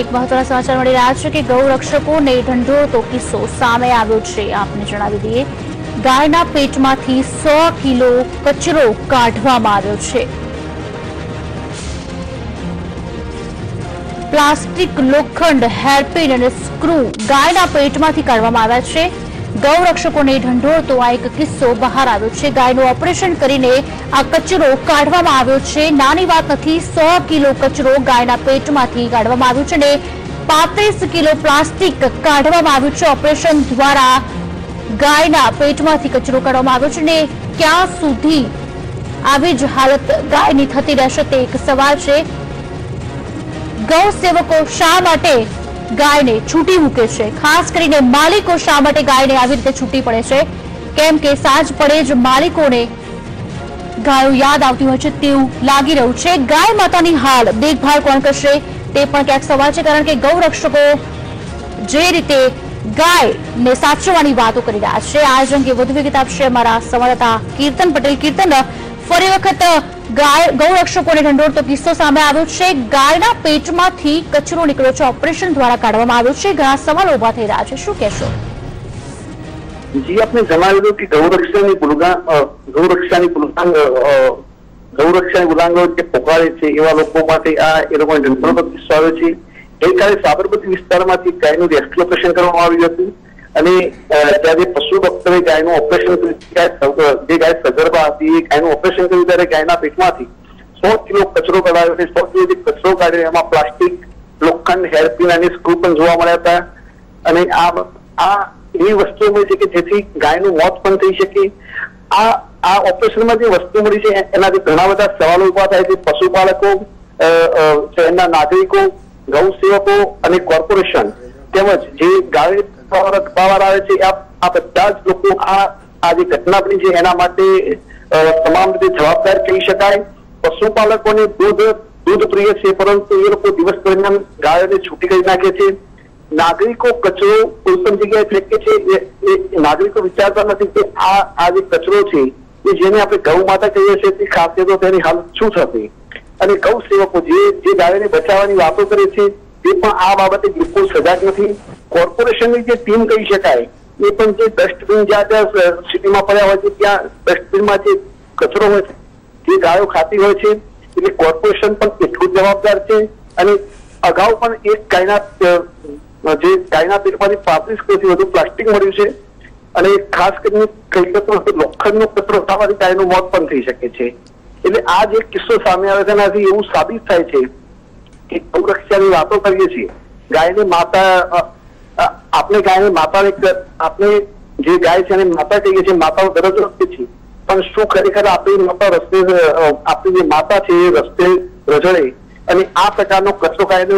એક મહત્વના સમાચાર મળી રહ્યા છે કે ગૌરક્ષકોને ઢંઢોળતો કિસ્સો સામે આવ્યો છે। આપને જણાવી દઈએ, ગાયના પેટમાંથી 100 કિલો કચરો કાઢવામાં આવ્યો છે। પ્લાસ્ટિક, લોખંડ, હેરપિન અને સ્ક્રૂ ગાયના પેટમાંથી કાઢવામાં આવ્યા છે। ગૌરક્ષકોને ઢંઢોળતો આ એક કિસ્સો બહાર આવ્યો છે। ગાયનું ઓપરેશન કરીને આ કચરો કાઢવામાં આવ્યો છે। નાની વાત નથી, 100 કિલો કચરો ગાયના પેટમાંથી કાઢવામાં આવ્યો છે અને 35 કિલો પ્લાસ્ટિક કાઢવામાં આવ્યું છે। ઓપરેશન દ્વારા ગાયના પેટમાંથી કચરો કાઢવામાં આવ્યો છે અને ક્યાં સુધી આવી જ હાલત ગાયની થતી રહેશે તે એક સવાલ છે। ગૌ સેવકો શા માટે ગાયને છૂટી મૂકે છે? ખાસ કરીને માલિકો શા માટે ગાયને આવી રીતે છૂટી પડે છે? કેમ કે સાંજ પડે જ માલિકોને ગાયો યાદ આવતી હોય છે તેવું લાગી રહ્યું છે। ગાય માતાની હાલ દેખભાળ કોણ કરશે તે પણ ક્યાંક સવાલ છે, કારણ કે ગૌરક્ષકો જે રીતે ગાયને સાચવવાની વાતો કરી રહ્યા છે। આ જ અંગે વધુ વિગત આપશે અમારા સંવાદદાતા કીર્તન પટેલ। કીર્તન, ફરી વખત ગૌરક્ષકોને ઢંઢોળતો કિસ્સો સામે આવ્યો છે। ગાયના પેટમાંથી કચરો નીકળ્યો છે, ઓપરેશન દ્વારા કાઢવામાં આવ્યો છે। ઘણા સવાલો ઉભા થઈ રહ્યા છે, શું કહેશો? જી, આપને જણાવ્યું કે ગૌરક્ષાની ગુલાંગો જે પોકાળે છે એવા લોકો માટે આ એ લોકોને ઢંઢોળતો કિસ્સો આવ્યો છે। ગઈકાલે સાબરમતી વિસ્તારમાંથી ગાયનું રેસ્ક્યુ ઓપરેશન કરવામાં આવ્યું હતું અને ત્યારે પશુ ડોક્ટરે ગાયનું ઓપરેશન કર્યું। જે ગાય સગર્ભા હતી એ ગાયનું ઓપરેશન કર્યું ત્યારે ગાયના પેટમાંથી 100 કિલો કચરો કઢાયો છે। 100 કિલો જે કચરો કાઢ્યો એમાં પ્લાસ્ટિક, લોખંડ, હેરપિન અને સ્ક્રૂ પણ જોવા મળ્યા હતા અને આ એવી વસ્તુઓ મળી છે કે જેથી ગાયનું મોત પણ થઈ શકે। આ ઓપરેશનમાં જે વસ્તુ મળી છે એનાથી ઘણા બધા સવાલો ઉભા થાય છે। પશુપાલકો, શહેરના નાગરિકો, ગૌ સેવકો અને કોર્પોરેશન તેમજ જે ગાય આવે છે આ બધા જ લોકો આ જે ઘટના બની છે એના માટે તમામ રીતે જવાબદાર કહી શકાય। પશુપાલકોને દૂધ પ્રિય છે, પરંતુ એ લોકો દિવસ દરમિયાન ગાયોને છૂટી કરી નાખે છે। નાગરિકો કચરો કોઈ પણ જગ્યાએ ફેંકે છે, એ નાગરિકો વિચારતા નથી કે આ જે કચરો છે એ જેને આપણે ગૌ માતા કહીએ છીએ તે ખાશે તો તેની હાલત શું થશે। અને ગૌ સેવકો જે ગાયોને બચાવવાની વાતો કરે છે તે પણ આ બાબતે બિલકુલ સજાગ નથી। કોર્પોરેશનની જે ટીમ કહી શકાય એ પણ જે ડસ્ટબિન જ્યાં સિટીમાં પડ્યા હોય છે ત્યાં ડસ્ટબિનમાં જે કચરો હોય છે જે ગાયો ખાતી હોય છે એટલે કોર્પોરેશન પણ એટલું જવાબદાર છે। અને અગાઉ પણ એક ગાયના પેટમાંથી 35 કિલોથી વધુ પ્લાસ્ટિક મળ્યું છે અને ખાસ કરીને કહી શકો કે લોખંડનો કચરો થવાથી ગાયનું મોત પણ થઈ શકે છે। એટલે આ જે કિસ્સો સામે આવે તેનાથી એવું સાબિત થાય છે કે ગૌરક્ષાની વાતો કરીએ છીએ, ગાયની માતા આપણે ગાયની માતાને આપણે જે ગાય છે એને માતા કહીએ છીએ, માતાનો દરજ્જો આપીએ છીએ, પણ શું ખરેખર આપણી માતા આપણી જે માતા છે એ રસ્તે રજળે અને આ પ્રકારનો કચરો ખાઈને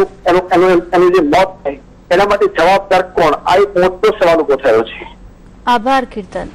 એનું જે મોત થાય એના માટે જવાબદાર કોણ? આ એક મોટો સવાલ ઉભો થયો છે। આભાર કીર્તન।